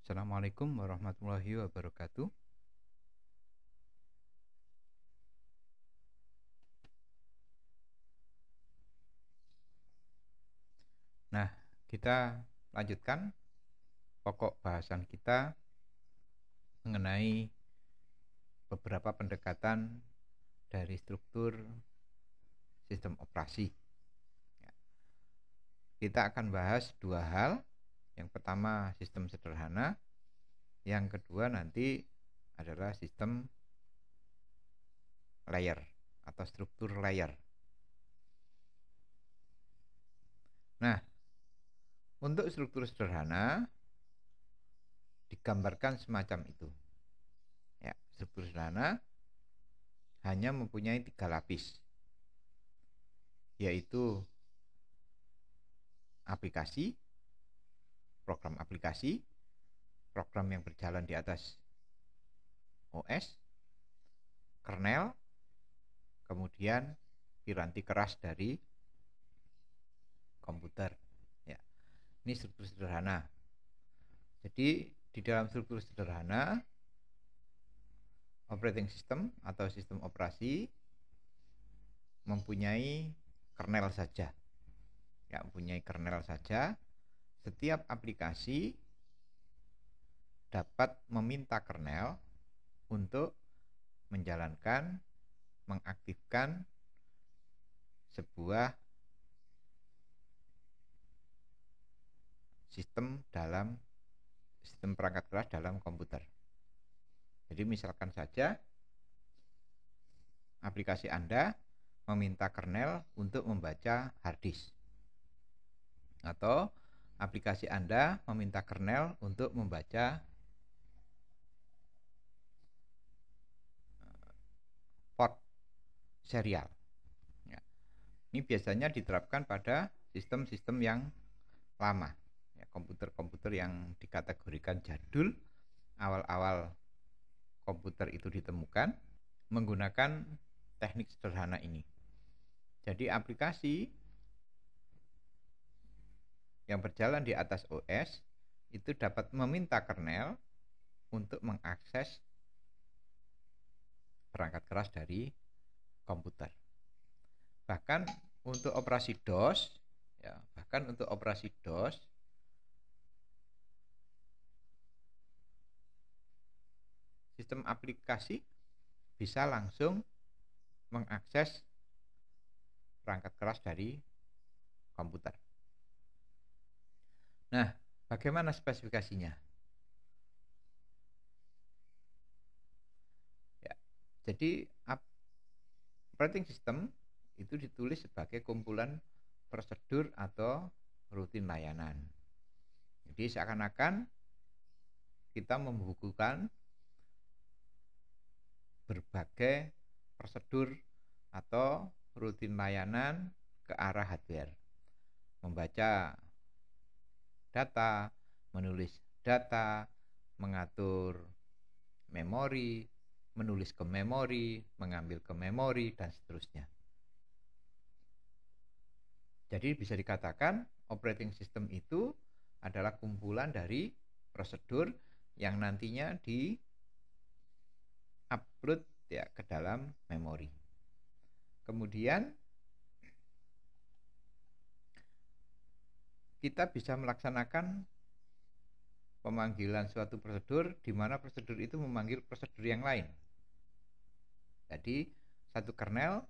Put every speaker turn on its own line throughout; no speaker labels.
Assalamualaikum warahmatullahi wabarakatuh. Nah, kita lanjutkan pokok bahasan kita mengenai beberapa pendekatan dari struktur sistem operasi. Kita akan bahas dua hal. Yang pertama sistem sederhana, yang kedua nanti adalah sistem layer atau struktur layer. Nah, untuk struktur sederhana digambarkan semacam itu. Ya, struktur sederhana hanya mempunyai 3 lapis, yaitu aplikasi, program aplikasi, program yang berjalan di atas OS, kernel, kemudian piranti keras dari komputer. Ya, ini struktur sederhana. Jadi di dalam struktur sederhana, operating system atau sistem operasi mempunyai kernel saja. Ya, mempunyai kernel saja. Setiap aplikasi dapat meminta kernel untuk menjalankan, mengaktifkan sebuah sistem perangkat keras dalam komputer. Jadi misalkan saja aplikasi Anda meminta kernel untuk membaca hard disk, atau aplikasi Anda meminta kernel untuk membaca port serial. Ya. Ini biasanya diterapkan pada sistem-sistem yang lama, ya, komputer-komputer yang dikategorikan jadul, awal-awal komputer itu ditemukan menggunakan teknik sederhana ini. Jadi aplikasi yang berjalan di atas OS itu dapat meminta kernel untuk mengakses perangkat keras dari komputer. Bahkan untuk operasi DOS, ya, sistem aplikasi bisa langsung mengakses perangkat keras dari komputer. Nah, bagaimana spesifikasinya? Ya, jadi operating system itu ditulis sebagai kumpulan prosedur atau rutin layanan. Jadi seakan-akan kita membukukan berbagai prosedur atau rutin layanan ke arah hardware. Membaca data, menulis data, mengatur memori, menulis ke memori, mengambil ke memori, dan seterusnya. Jadi bisa dikatakan operating system itu adalah kumpulan dari prosedur yang nantinya di-upload ya ke dalam memori. Kemudian kita bisa melaksanakan pemanggilan suatu prosedur di mana prosedur itu memanggil prosedur yang lain. Jadi satu kernel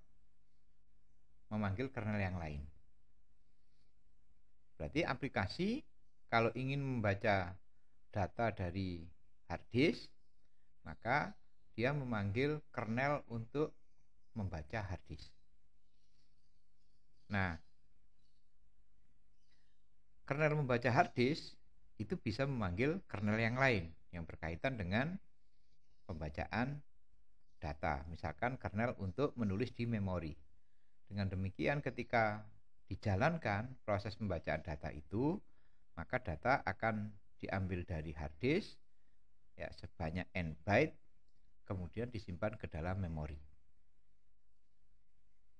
memanggil kernel yang lain. Berarti aplikasi kalau ingin membaca data dari hard disk, maka dia memanggil kernel untuk membaca hard disk. Nah, kernel membaca hard disk itu bisa memanggil kernel yang lain yang berkaitan dengan pembacaan data. Misalkan kernel untuk menulis di memori. Dengan demikian ketika dijalankan proses pembacaan data itu, maka data akan diambil dari hard disk ya sebanyak n byte, kemudian disimpan ke dalam memori.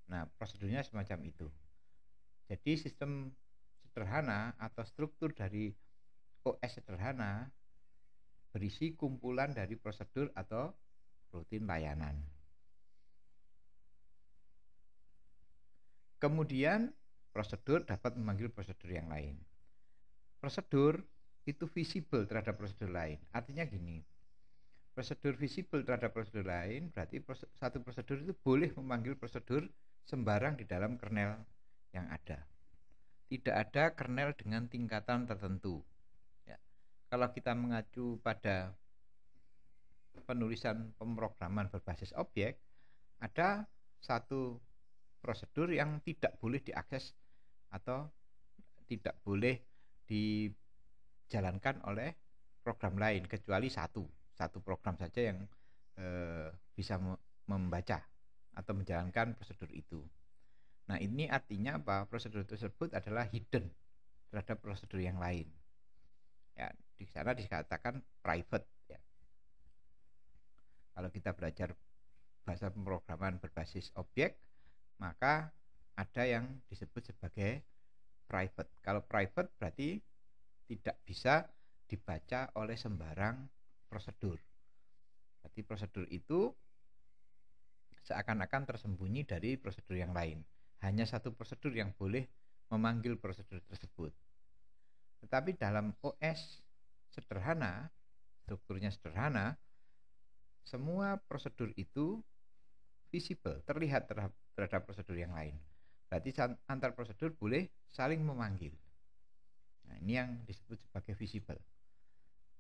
Nah, prosedurnya semacam itu. Jadi sistem sederhana atau struktur dari OS sederhana berisi kumpulan dari prosedur atau rutin layanan. Kemudian prosedur dapat memanggil prosedur yang lain. Prosedur itu visible terhadap prosedur lain. Artinya gini, prosedur visible terhadap prosedur lain berarti satu prosedur itu boleh memanggil prosedur sembarang di dalam kernel yang ada. Tidak ada kernel dengan tingkatan tertentu. Ya. Kalau kita mengacu pada penulisan pemrograman berbasis objek, ada satu prosedur yang tidak boleh diakses atau tidak boleh dijalankan oleh program lain kecuali satu program saja yang bisa membaca atau menjalankan prosedur itu. Nah, ini artinya apa? Prosedur tersebut adalah hidden terhadap prosedur yang lain. Ya, di sana dikatakan private. Ya. Kalau kita belajar bahasa pemrograman berbasis objek, maka ada yang disebut sebagai private. Kalau private berarti tidak bisa dibaca oleh sembarang prosedur. Berarti prosedur itu seakan-akan tersembunyi dari prosedur yang lain. Hanya satu prosedur yang boleh memanggil prosedur tersebut. Tetapi dalam OS sederhana, strukturnya sederhana, semua prosedur itu visible, terlihat terhadap prosedur yang lain. Berarti antar prosedur boleh saling memanggil. Nah, ini yang disebut sebagai visible.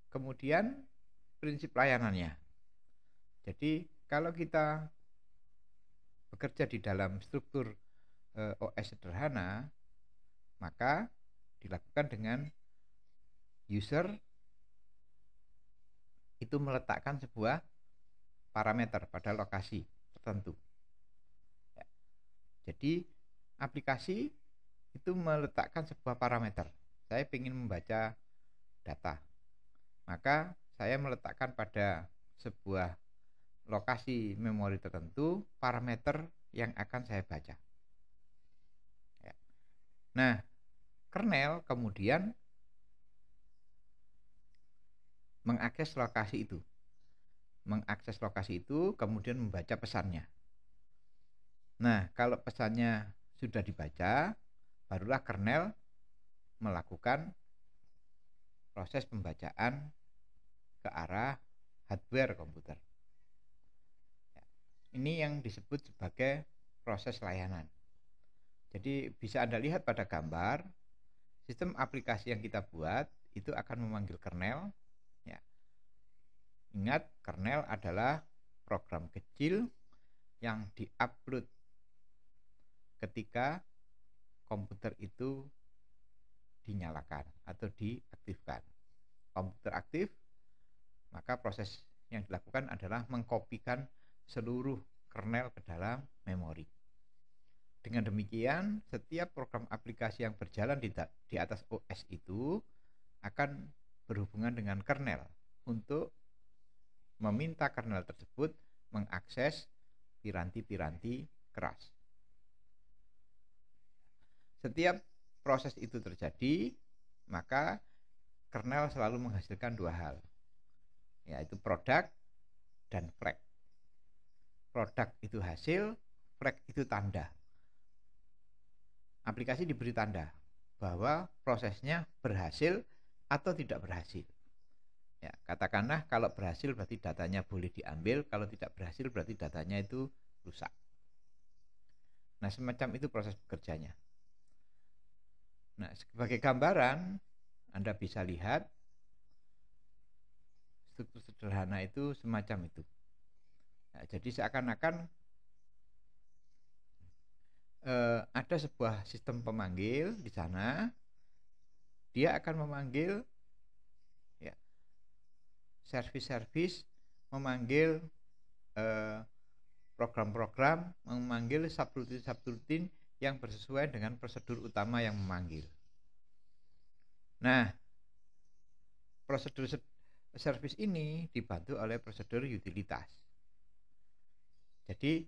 Kemudian prinsip layanannya. Jadi kalau kita bekerja di dalam struktur OS sederhana, maka dilakukan dengan user itu meletakkan sebuah parameter pada lokasi tertentu. Ya. Jadi aplikasi itu meletakkan sebuah parameter. Saya ingin membaca data, maka saya meletakkan pada sebuah lokasi memori tertentu parameter yang akan saya baca. Ya. Nah, kernel kemudian mengakses lokasi itu. Mengakses lokasi itu kemudian membaca pesannya. Nah, kalau pesannya sudah dibaca, barulah kernel melakukan proses pembacaan ke arah hardware komputer. Ya. Ini yang disebut sebagai proses layanan. Jadi bisa Anda lihat pada gambar, sistem aplikasi yang kita buat itu akan memanggil kernel. Ya. Ingat, kernel adalah program kecil yang diupload ketika komputer itu dinyalakan atau diaktifkan. Komputer aktif, maka proses yang dilakukan adalah mengkopikan seluruh kernel ke dalam memori. Dengan demikian, setiap program aplikasi yang berjalan di atas OS itu akan berhubungan dengan kernel untuk meminta kernel tersebut mengakses piranti-piranti keras. Setiap proses itu terjadi, maka kernel selalu menghasilkan dua hal, yaitu produk dan flag. Produk itu hasil, flag itu tanda. Aplikasi diberi tanda bahwa prosesnya berhasil atau tidak berhasil. Ya, katakanlah kalau berhasil berarti datanya boleh diambil, kalau tidak berhasil berarti datanya itu rusak. Nah, semacam itu proses bekerjanya. Nah, sebagai gambaran, Anda bisa lihat struktur sederhana itu semacam itu. Nah, jadi seakan-akan ada sebuah sistem pemanggil di sana, dia akan memanggil servis-servis, memanggil program-program, memanggil subrutin-subrutin yang bersesuaian dengan prosedur utama yang memanggil. Nah, prosedur servis ini dibantu oleh prosedur utilitas. Jadi,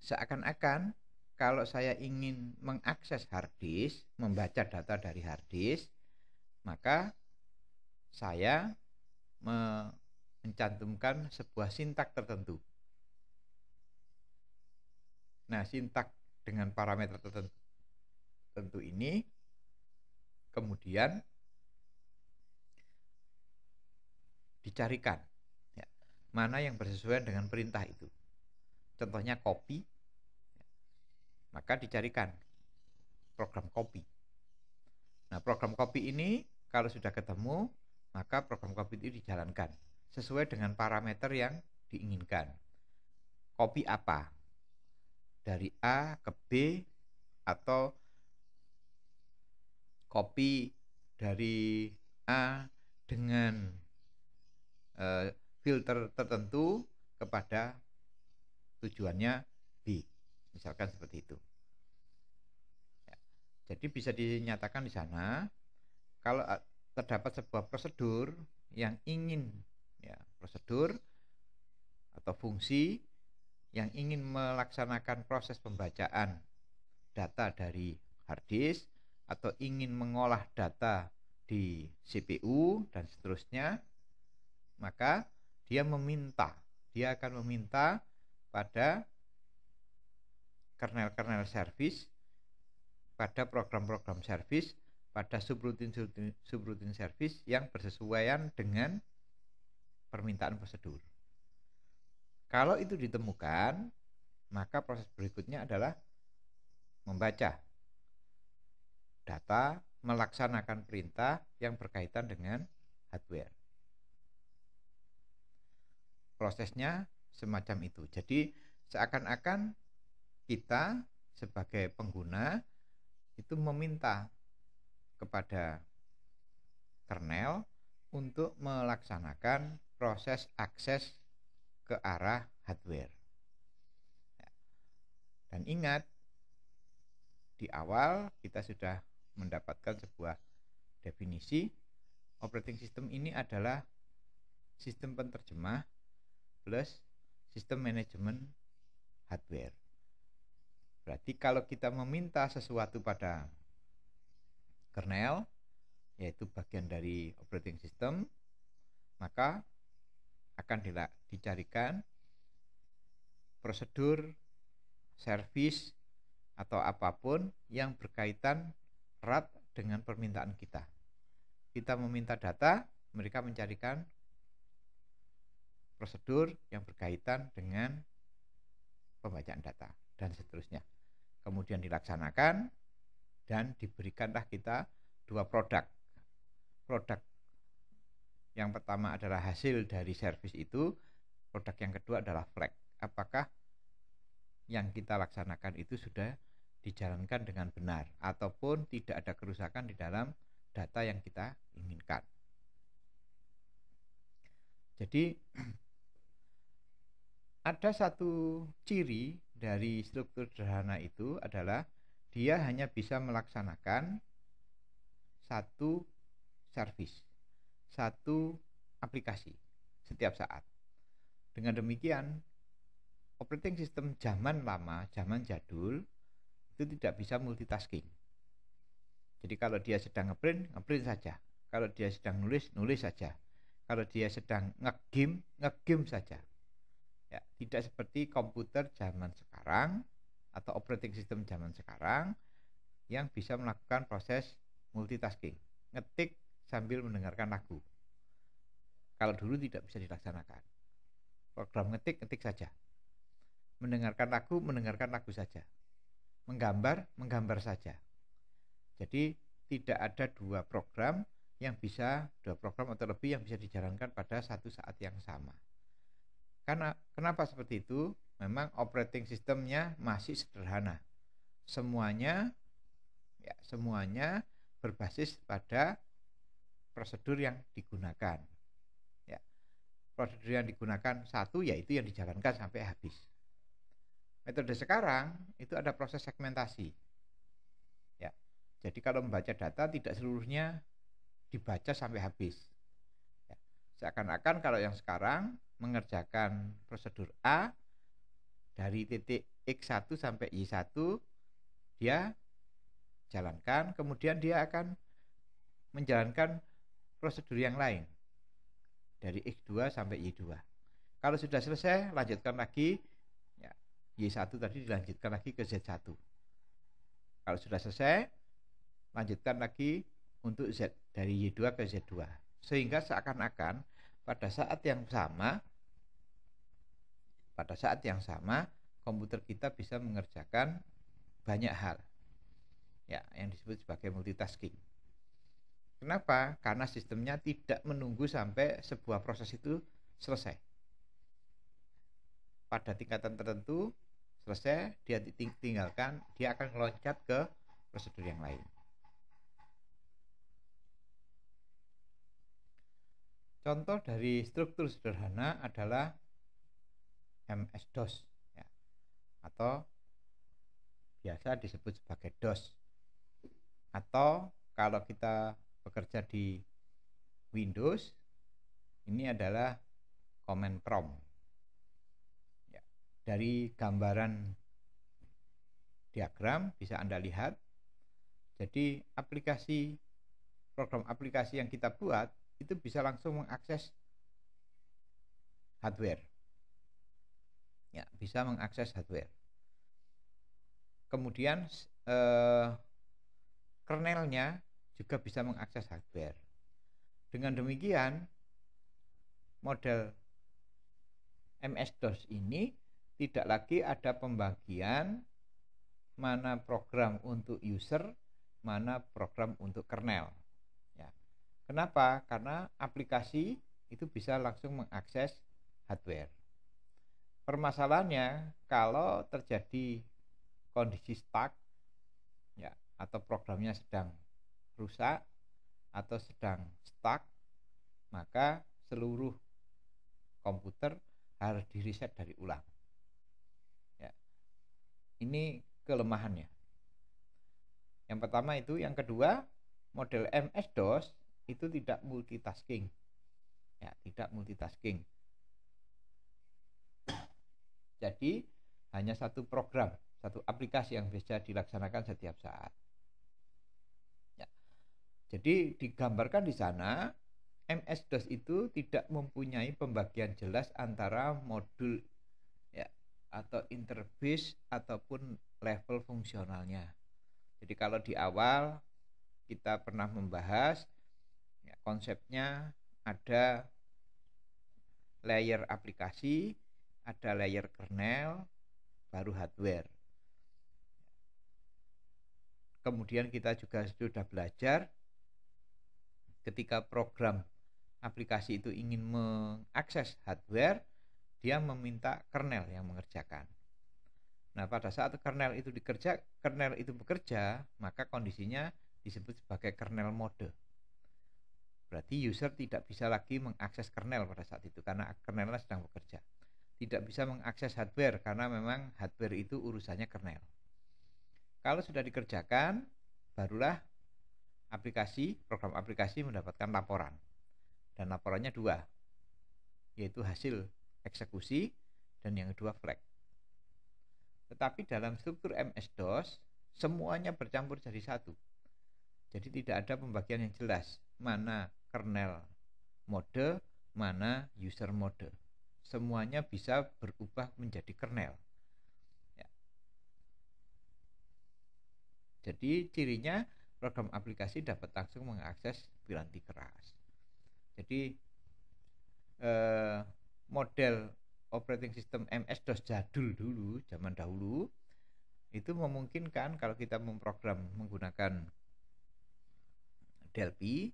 seakan-akan kalau saya ingin mengakses hard disk, membaca data dari hard disk, maka saya mencantumkan sebuah sintak tertentu. Nah, sintak dengan parameter tertentu ini kemudian dicarikan ya, mana yang bersesuaian dengan perintah itu. Contohnya copy, maka dicarikan program copy. Nah, program copy ini kalau sudah ketemu, maka program copy itu dijalankan sesuai dengan parameter yang diinginkan. Copy apa? Dari A ke B atau copy dari A dengan filter tertentu kepada tujuannya B, misalkan seperti itu. Ya. Jadi bisa dinyatakan di sana kalau terdapat sebuah prosedur yang ingin ya, prosedur atau fungsi yang ingin melaksanakan proses pembacaan data dari hard disk atau ingin mengolah data di CPU dan seterusnya, maka dia akan meminta pada kernel-kernel service, pada program-program service, pada subroutine service yang bersesuaian dengan permintaan prosedur. Kalau itu ditemukan, maka proses berikutnya adalah membaca data, melaksanakan perintah yang berkaitan dengan hardware. Prosesnya semacam itu. Jadi seakan-akan kita sebagai pengguna itu meminta kepada kernel untuk melaksanakan proses akses ke arah hardware. Dan ingat, di awal kita sudah mendapatkan sebuah definisi. Operating system ini adalah sistem penerjemah plus sistem manajemen hardware. Berarti kalau kita meminta sesuatu pada kernel, yaitu bagian dari operating system, maka akan dicarikan prosedur, service, atau apapun yang berkaitan erat dengan permintaan kita. Kita meminta data, mereka mencarikan prosedur yang berkaitan dengan pembacaan data dan seterusnya. Kemudian dilaksanakan dan diberikanlah kita dua produk. Produk yang pertama adalah hasil dari service itu, produk yang kedua adalah flag. Apakah yang kita laksanakan itu sudah dijalankan dengan benar ataupun tidak ada kerusakan di dalam data yang kita inginkan. Jadi ada satu ciri dari struktur sederhana itu adalah dia hanya bisa melaksanakan satu service, satu aplikasi setiap saat. Dengan demikian, operating system zaman lama, zaman jadul itu tidak bisa multitasking. Jadi kalau dia sedang ngeprint saja. Kalau dia sedang nulis saja. Kalau dia sedang ngegame saja. Ya, tidak seperti komputer zaman sekarang atau operating system zaman sekarang yang bisa melakukan proses multitasking, ngetik sambil mendengarkan lagu. Kalau dulu tidak bisa dilaksanakan. Program ngetik saja. Mendengarkan lagu saja. Menggambar saja. Jadi tidak ada dua program atau lebih yang bisa dijalankan pada satu saat yang sama. Karena kenapa seperti itu? Memang operating systemnya masih sederhana. Semuanya berbasis pada prosedur yang digunakan. Ya, prosedur yang digunakan satu yaitu yang dijalankan sampai habis. Metode sekarang itu ada proses segmentasi. Ya, jadi kalau membaca data tidak seluruhnya dibaca sampai habis. Ya, seakan-akan kalau yang sekarang mengerjakan prosedur A dari titik X1 sampai Y1 dia jalankan, kemudian dia akan menjalankan prosedur yang lain dari X2 sampai Y2. Kalau sudah selesai, lanjutkan lagi ya, Y1 tadi dilanjutkan lagi ke Z1. Kalau sudah selesai, lanjutkan lagi untuk Z dari Y2 ke Z2. Sehingga seakan-akan pada saat yang sama komputer kita bisa mengerjakan banyak hal. Ya, yang disebut sebagai multitasking. Kenapa? Karena sistemnya tidak menunggu sampai sebuah proses itu selesai. Pada tingkatan tertentu selesai, dia tinggalkan, dia akan meloncat ke prosedur yang lain. Contoh dari struktur sederhana adalah MS-DOS ya, atau biasa disebut sebagai DOS. Atau kalau kita bekerja di Windows, ini adalah command prompt. Ya, dari gambaran diagram bisa Anda lihat. Jadi program aplikasi yang kita buat itu bisa langsung mengakses hardware. Ya, bisa mengakses hardware. Kemudian kernelnya juga bisa mengakses hardware. Dengan demikian, model MS-DOS ini tidak lagi ada pembagian mana program untuk user, mana program untuk kernel. Ya. Kenapa? Karena aplikasi itu bisa langsung mengakses hardware. Permasalahannya kalau terjadi kondisi stuck ya, atau programnya sedang rusak atau sedang stuck, maka seluruh komputer harus di-reset dari ulang. Ya. Ini kelemahannya. Yang pertama itu, yang kedua, model MS-DOS itu tidak multitasking. Ya, tidak multitasking. Jadi hanya satu program, satu aplikasi yang bisa dilaksanakan setiap saat. Ya. Jadi digambarkan di sana MS-DOS itu tidak mempunyai pembagian jelas antara modul ya, atau interface ataupun level fungsionalnya. Jadi kalau di awal kita pernah membahas ya, konsepnya ada layer aplikasi, ada layer kernel, baru hardware. Kemudian kita juga sudah belajar ketika program aplikasi itu ingin mengakses hardware, dia meminta kernel yang mengerjakan. Nah, pada saat kernel itu bekerja, maka kondisinya disebut sebagai kernel mode. Berarti user tidak bisa lagi mengakses kernel pada saat itu karena kernelnya sedang bekerja. Tidak bisa mengakses hardware karena memang hardware itu urusannya kernel. Kalau sudah dikerjakan, barulah program aplikasi mendapatkan laporan. Dan laporannya dua, yaitu hasil eksekusi dan yang kedua flag. Tetapi dalam struktur MS-DOS semuanya bercampur jadi satu. Jadi tidak ada pembagian yang jelas mana kernel mode, mana user mode. Semuanya bisa berubah menjadi kernel. Ya. Jadi cirinya program aplikasi dapat langsung mengakses piranti keras. Jadi model operating system MS-DOS jadul dulu, zaman dahulu, itu memungkinkan kalau kita memprogram menggunakan Delphi,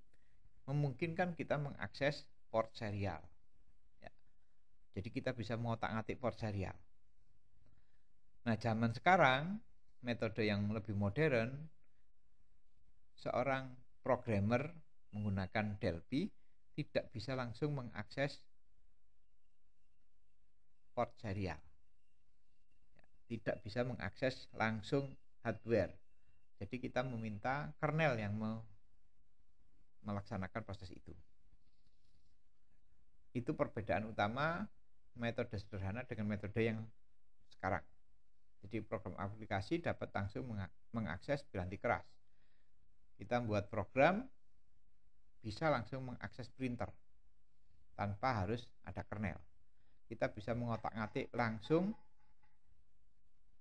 memungkinkan kita mengakses port serial. Ya. Jadi kita bisa mengotak-atik port serial. Nah, zaman sekarang, metode yang lebih modern, seorang programmer menggunakan Delphi tidak bisa langsung mengakses port serial. Tidak bisa mengakses langsung hardware. Jadi kita meminta kernel yang melaksanakan proses itu. Itu perbedaan utama metode sederhana dengan metode yang sekarang. Jadi program aplikasi dapat langsung mengakses piranti keras. Kita membuat program, bisa langsung mengakses printer tanpa harus ada kernel. Kita bisa mengotak-ngatik langsung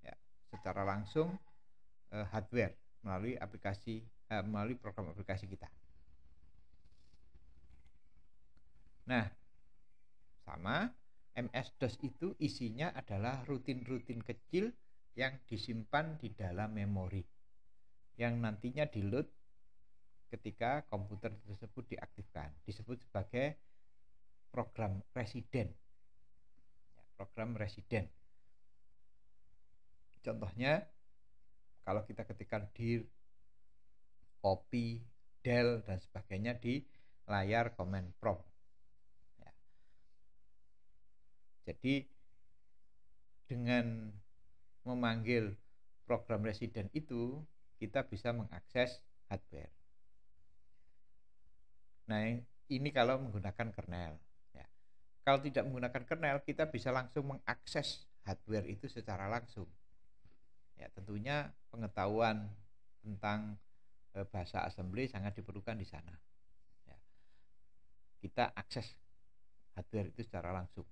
ya, secara langsung hardware melalui aplikasi melalui program aplikasi kita. Nah, sama MS-DOS itu isinya adalah rutin-rutin kecil yang disimpan di dalam memori yang nantinya di-load ketika komputer tersebut diaktifkan. Disebut sebagai program residen. Program residen. Contohnya kalau kita ketikkan dir, copy, del dan sebagainya di layar command prompt. Ya. Jadi dengan memanggil program residen itu kita bisa mengakses hardware. Nah, ini kalau menggunakan kernel. Ya. Kalau tidak menggunakan kernel, kita bisa langsung mengakses hardware itu secara langsung. Ya, tentunya pengetahuan tentang bahasa assembly sangat diperlukan di sana. Ya. Kita akses hardware itu secara langsung.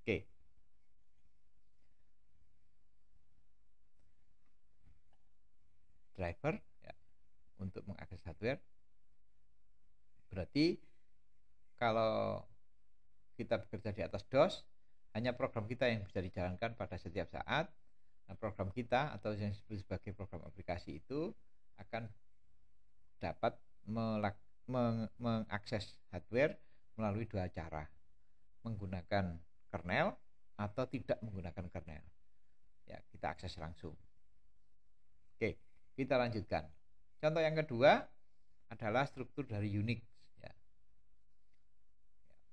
Oke. Driver ya, untuk mengakses hardware. Berarti kalau kita bekerja di atas DOS, hanya program kita yang bisa dijalankan pada setiap saat. Nah, program kita atau yang disebut sebagai program aplikasi itu akan dapat mengakses hardware melalui dua cara, menggunakan kernel atau tidak menggunakan kernel. Ya, kita akses langsung. Oke, kita lanjutkan. Contoh yang kedua adalah struktur dari Unix. Ya.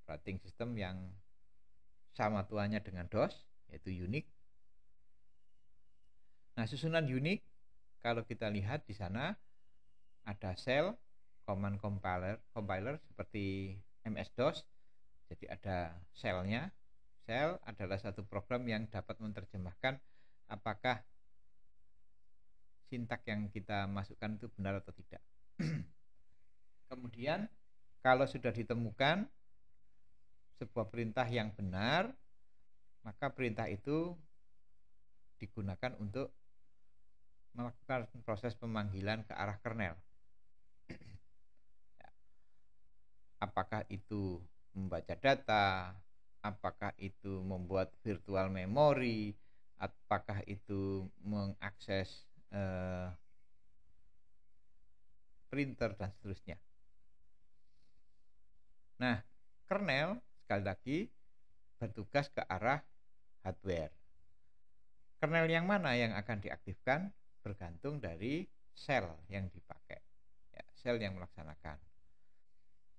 Operating system yang sama tuanya dengan DOS, yaitu Unix. Nah, susunan Unix kalau kita lihat di sana ada shell, command compiler seperti MS-DOS. Jadi ada shell-nya. Shell adalah satu program yang dapat menerjemahkan apakah sintak yang kita masukkan itu benar atau tidak. Kemudian kalau sudah ditemukan sebuah perintah yang benar, maka perintah itu digunakan untuk melakukan proses pemanggilan ke arah kernel. Apakah itu membaca data, apakah itu membuat virtual memory, apakah itu mengakses printer dan seterusnya. Nah, kernel sekali lagi bertugas ke arah hardware. Kernel yang mana yang akan diaktifkan bergantung dari shell yang dipakai, ya, shell yang melaksanakan.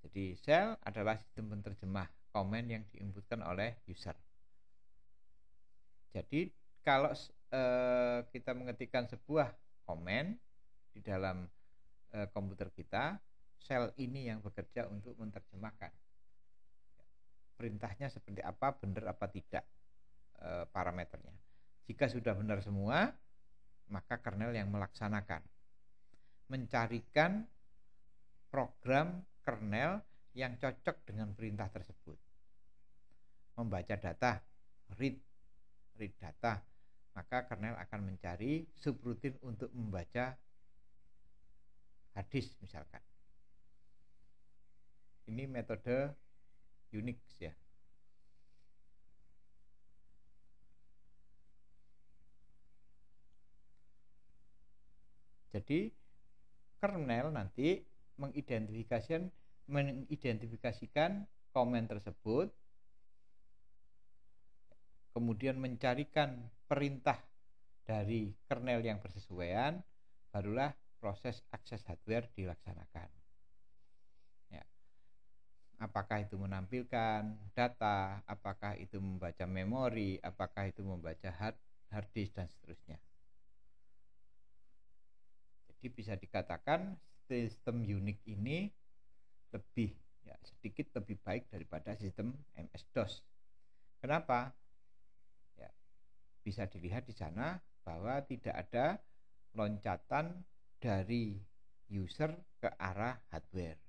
Jadi shell adalah sistem penerjemah komen yang diinputkan oleh user. Jadi kalau kita mengetikkan sebuah komen di dalam komputer kita, shell ini yang bekerja untuk menerjemahkan perintahnya seperti apa, benar apa tidak parameternya. Jika sudah benar semua, maka kernel yang melaksanakan, mencarikan program kernel yang cocok dengan perintah tersebut. Membaca data, read data, maka kernel akan mencari subrutin untuk membaca hard disk misalkan. Ini metode Unix ya. Jadi kernel nanti mengidentifikasikan komen tersebut, kemudian mencarikan perintah dari kernel yang bersesuaian, barulah proses akses hardware dilaksanakan. Ya. Apakah itu menampilkan data, apakah itu membaca memori, apakah itu membaca hard disk dan seterusnya. Jadi bisa dikatakan sistem Unix ini sedikit lebih baik daripada sistem MS-DOS. Kenapa? Ya, bisa dilihat di sana bahwa tidak ada loncatan dari user ke arah hardware.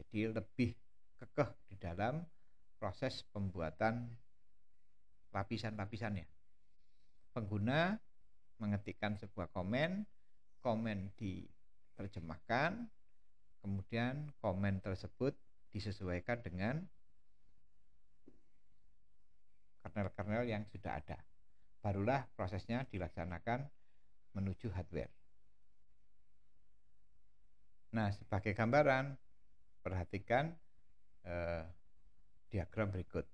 Jadi lebih kekeh di dalam proses pembuatan lapisan-lapisannya. Pengguna mengetikkan sebuah komen, komen diterjemahkan, kemudian komen tersebut disesuaikan dengan kernel-kernel yang sudah ada. Barulah prosesnya dilaksanakan menuju hardware. Nah, sebagai gambaran, perhatikan diagram berikut.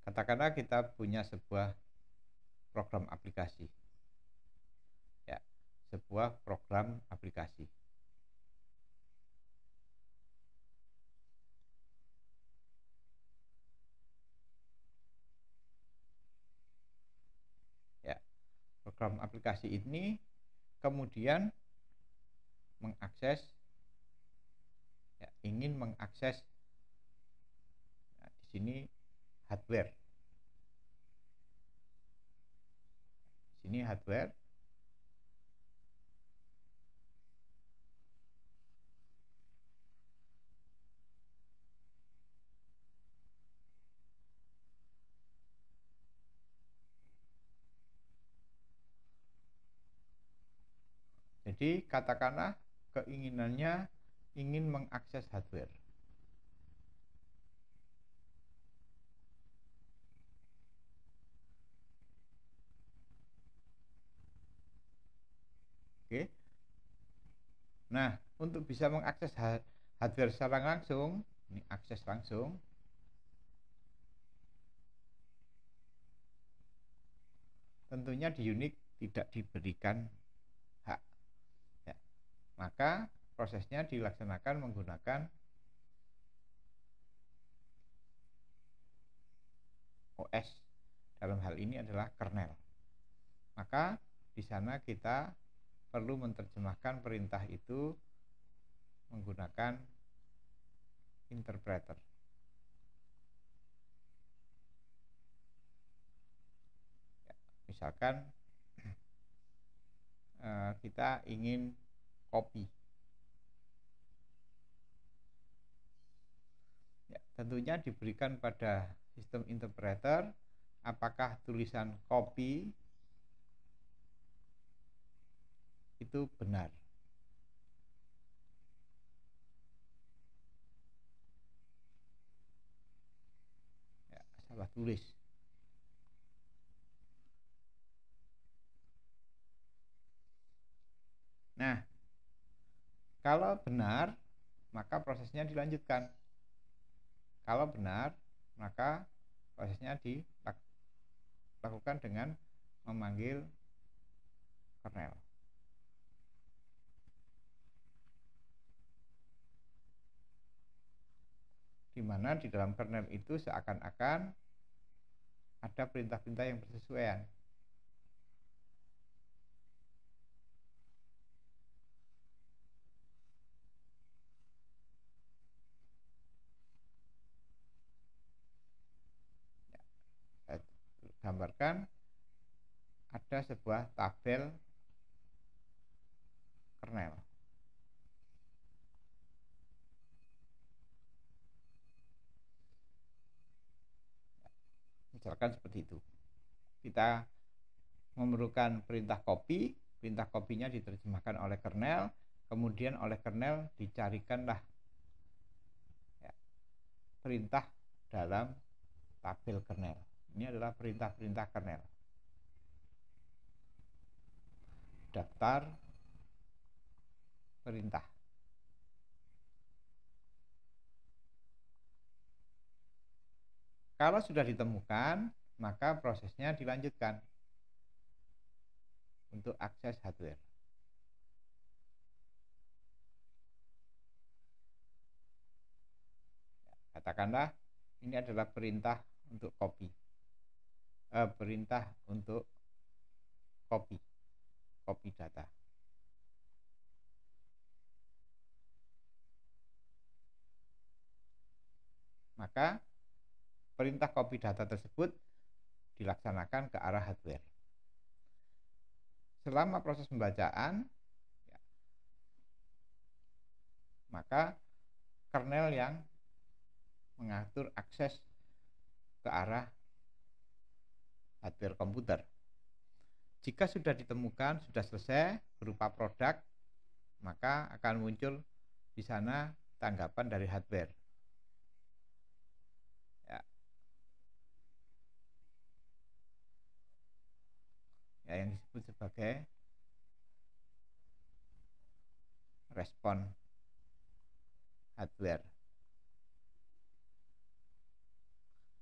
Katakanlah kita punya sebuah program aplikasi. Ya, sebuah program aplikasi. Ya, program aplikasi ini kemudian mengakses, ya, ingin mengakses, nah, di sini hardware. Di sini hardware. Jadi katakanlah keinginannya ingin mengakses hardware. Oke. Nah, untuk bisa mengakses hardware secara langsung, ini akses langsung. Tentunya di Unix tidak diberikan hak. Ya. Maka prosesnya dilaksanakan menggunakan OS. Dalam hal ini adalah kernel. Maka di sana kita perlu menerjemahkan perintah itu menggunakan interpreter. Ya, misalkan kita ingin copy. Ya, tentunya diberikan pada sistem interpreter apakah tulisan copy itu benar. Ya, salah tulis. Nah, kalau benar, maka prosesnya dilanjutkan. Kalau benar, maka prosesnya dilakukan dengan memanggil kernel. Di mana di dalam kernel itu seakan-akan ada perintah-perintah yang bersesuaian. Ya, saya gambarkan ada sebuah tabel kernel. Misalkan seperti itu. Kita memerlukan perintah copy, perintah copy-nya diterjemahkan oleh kernel, kemudian oleh kernel dicarikanlah, ya, perintah dalam tabel kernel. Ini adalah perintah-perintah kernel. Daftar perintah. Kalau sudah ditemukan, maka prosesnya dilanjutkan untuk akses hardware. Katakanlah ini adalah perintah untuk copy. Perintah untuk copy data. maka perintah copy data tersebut dilaksanakan ke arah hardware. Selama proses pembacaan, ya, maka kernel yang mengatur akses ke arah hardware komputer. Jika sudah ditemukan, sudah selesai berupa produk, maka akan muncul di sana tanggapan dari hardware. Ya. Yang disebut sebagai respon hardware.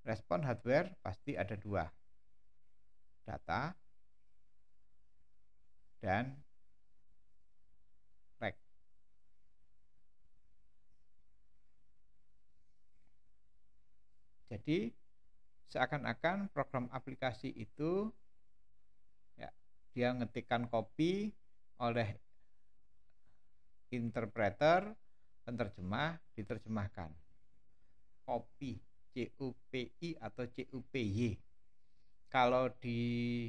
Respon hardware pasti ada dua, data dan flag. Jadi seakan-akan program aplikasi itu ya, dia ngetikkan copy oleh interpreter, penerjemah diterjemahkan. Copy, CUPI atau CUPY. Kalau di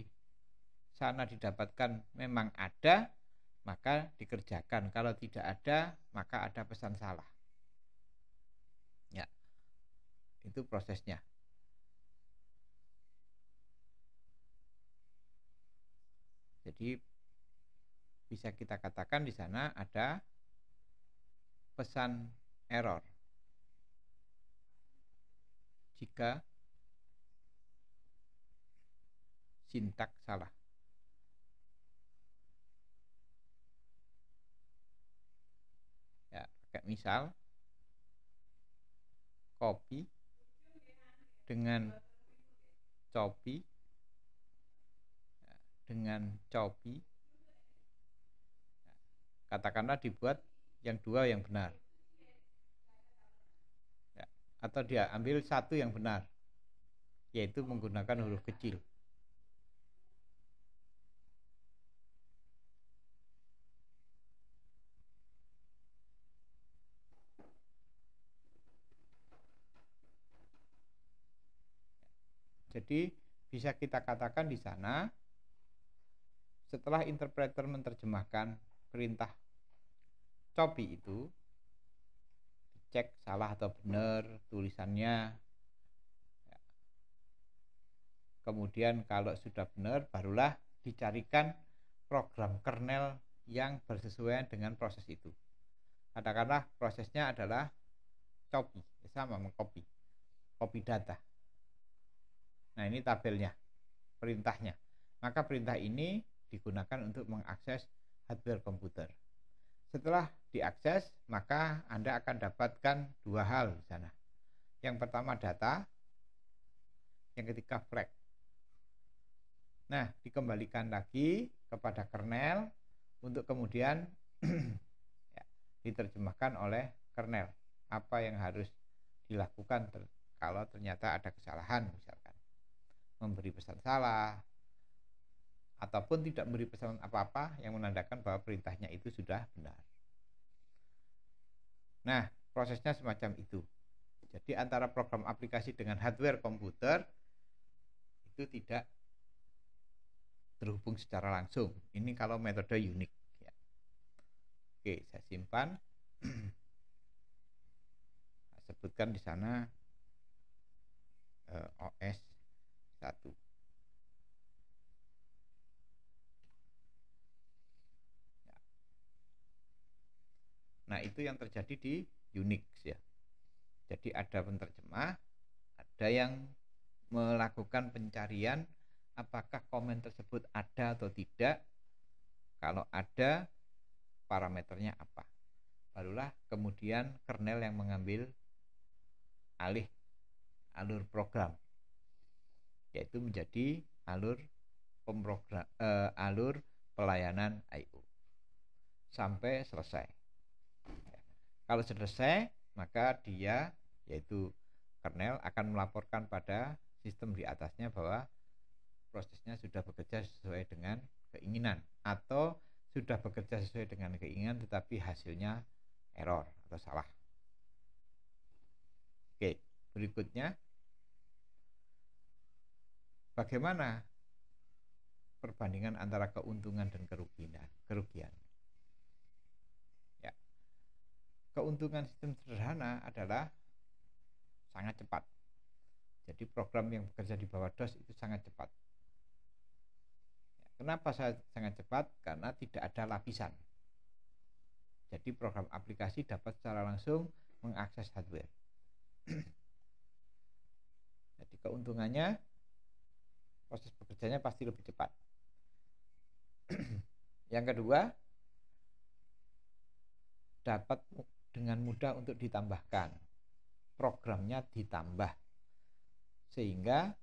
sana didapatkan memang ada, maka dikerjakan. Kalau tidak ada, maka ada pesan salah. Ya, itu prosesnya. Jadi bisa kita katakan di sana ada pesan error. Jika sintak salah. Ya, pakai misal copy dengan copy ya, dengan copy ya, katakanlah dibuat yang dua yang benar ya, atau dia ambil satu yang benar, yaitu menggunakan huruf kecil. Jadi bisa kita katakan di sana setelah interpreter menerjemahkan perintah copy itu, cek salah atau benar tulisannya. Kemudian kalau sudah benar, barulah dicarikan program kernel yang bersesuaian dengan proses itu. Katakanlah prosesnya adalah copy, sama mengcopy, copy data. Nah, ini tabelnya, perintahnya. Maka perintah ini digunakan untuk mengakses hardware komputer. Setelah diakses, maka Anda akan dapatkan dua hal di sana. Yang pertama data, yang ketiga flag. Nah, dikembalikan lagi kepada kernel untuk kemudian ya, diterjemahkan oleh kernel apa yang harus dilakukan kalau ternyata ada kesalahan, misalkan memberi pesan salah ataupun tidak memberi pesan apa-apa yang menandakan bahwa perintahnya itu sudah benar. Nah, prosesnya semacam itu. Jadi antara program aplikasi dengan hardware komputer itu tidak terhubung secara langsung. Ini kalau metode unik ya. Oke, saya simpan. Saya sebutkan di sana OS 1. Ya. Nah, itu yang terjadi di Unix ya. Jadi ada penerjemah, ada yang melakukan pencarian apakah komen tersebut ada atau tidak. Kalau ada, parameternya apa. Barulah kemudian kernel yang mengambil alih alur program, yaitu menjadi alur alur pelayanan I/O sampai selesai. Kalau selesai, maka dia, yaitu kernel, akan melaporkan pada sistem di atasnya bahwa prosesnya sudah bekerja sesuai dengan keinginan, atau sudah bekerja sesuai dengan keinginan tetapi hasilnya error atau salah. Oke, Berikutnya, bagaimana perbandingan antara keuntungan dan kerugian. Ya. Keuntungan sistem sederhana adalah sangat cepat. Jadi program yang bekerja di bawah DOS itu sangat cepat. Kenapa sangat cepat? Karena tidak ada lapisan. Jadi program aplikasi dapat secara langsung mengakses hardware. Jadi keuntungannya, proses bekerjanya pasti lebih cepat. Yang kedua, dapat dengan mudah untuk ditambahkan. Programnya ditambah. Sehingga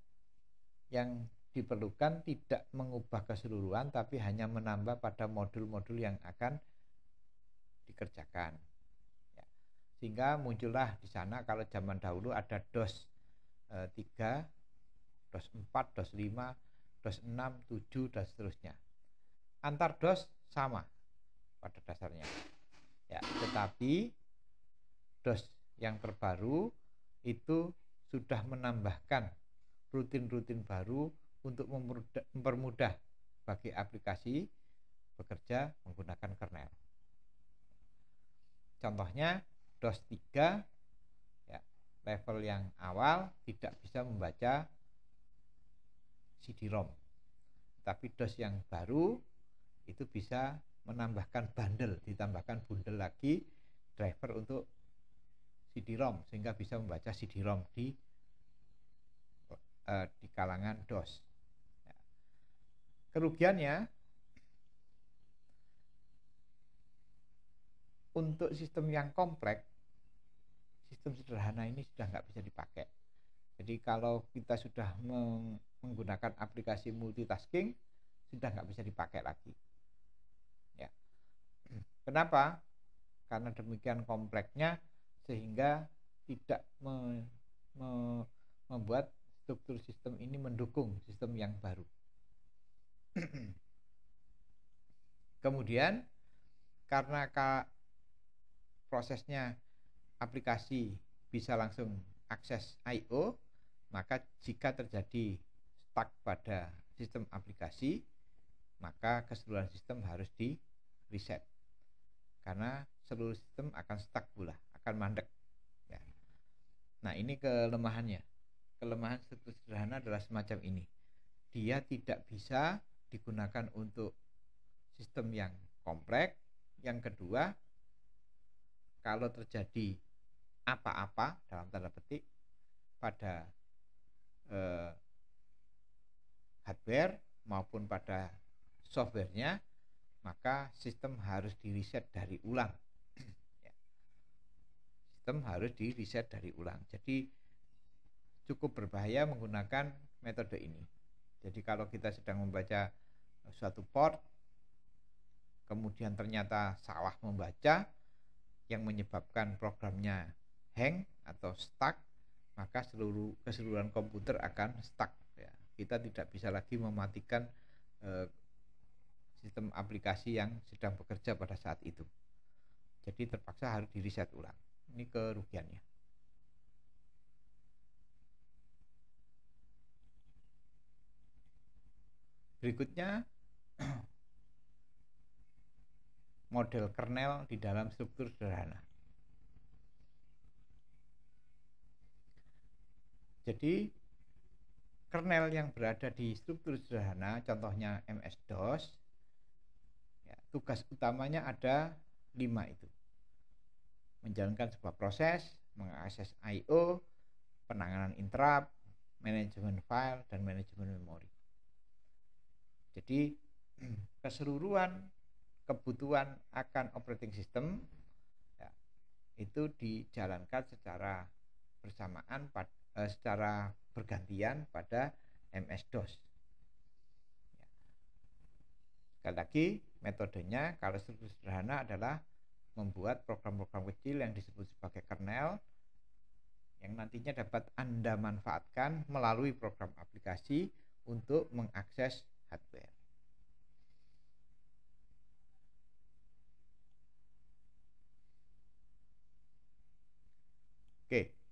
yang diperlukan tidak mengubah keseluruhan, tapi hanya menambah pada modul-modul yang akan dikerjakan. Ya. Sehingga muncullah di sana, kalau zaman dahulu ada DOS 3, DOS 4, DOS 5, DOS 6, 7, dan seterusnya. Antar DOS sama pada dasarnya. Ya, tetapi DOS yang terbaru itu sudah menambahkan rutin-rutin baru untuk mempermudah bagi aplikasi bekerja menggunakan kernel. Contohnya DOS 3 ya, level yang awal tidak bisa membaca CD-ROM. Tapi DOS yang baru itu bisa menambahkan bundle, ditambahkan bundle lagi driver untuk CD-ROM sehingga bisa membaca CD-ROM di kalangan DOS. Ya. Kerugiannya, untuk sistem yang kompleks, sistem sederhana ini sudah nggak bisa dipakai. Jadi kalau kita sudah menggunakan aplikasi multitasking, sudah nggak bisa dipakai lagi. Ya. Kenapa? Karena demikian kompleksnya sehingga tidak membuat struktur sistem ini mendukung sistem yang baru. Kemudian karena prosesnya aplikasi bisa langsung akses I/O, maka jika terjadi stuck pada sistem aplikasi, maka keseluruhan sistem harus di reset. Karena seluruh sistem akan stuck pula, akan mandek. Ya. Nah, ini kelemahannya. Kelemahan struktur sederhana adalah semacam ini. Dia tidak bisa digunakan untuk sistem yang kompleks. Yang kedua, kalau terjadi apa-apa dalam tanda petik pada hardware maupun pada softwarenya, maka sistem harus di-reset dari ulang. Ya. Sistem harus di-reset dari ulang. Jadi cukup berbahaya menggunakan metode ini. Jadi kalau kita sedang membaca suatu port, kemudian ternyata salah membaca, yang menyebabkan programnya hang atau stuck, maka keseluruhan komputer akan stuck. Ya. Kita tidak bisa lagi mematikan sistem aplikasi yang sedang bekerja pada saat itu. Jadi terpaksa harus di reset ulang. Ini kerugiannya. Berikutnya, model kernel di dalam struktur sederhana. Jadi kernel yang berada di struktur sederhana, contohnya MS-DOS, ya, tugas utamanya ada 5 itu. Menjalankan sebuah proses, mengakses I/O, penanganan interrupt, manajemen file, dan manajemen memori. Jadi keseluruhan kebutuhan akan operating system ya, itu dijalankan secara bersamaan, secara bergantian pada MS-DOS. Ya. Sekali lagi, metodenya kalau struktur sederhana adalah membuat program-program kecil yang disebut sebagai kernel yang nantinya dapat Anda manfaatkan melalui program aplikasi untuk mengakses hardware. Oke.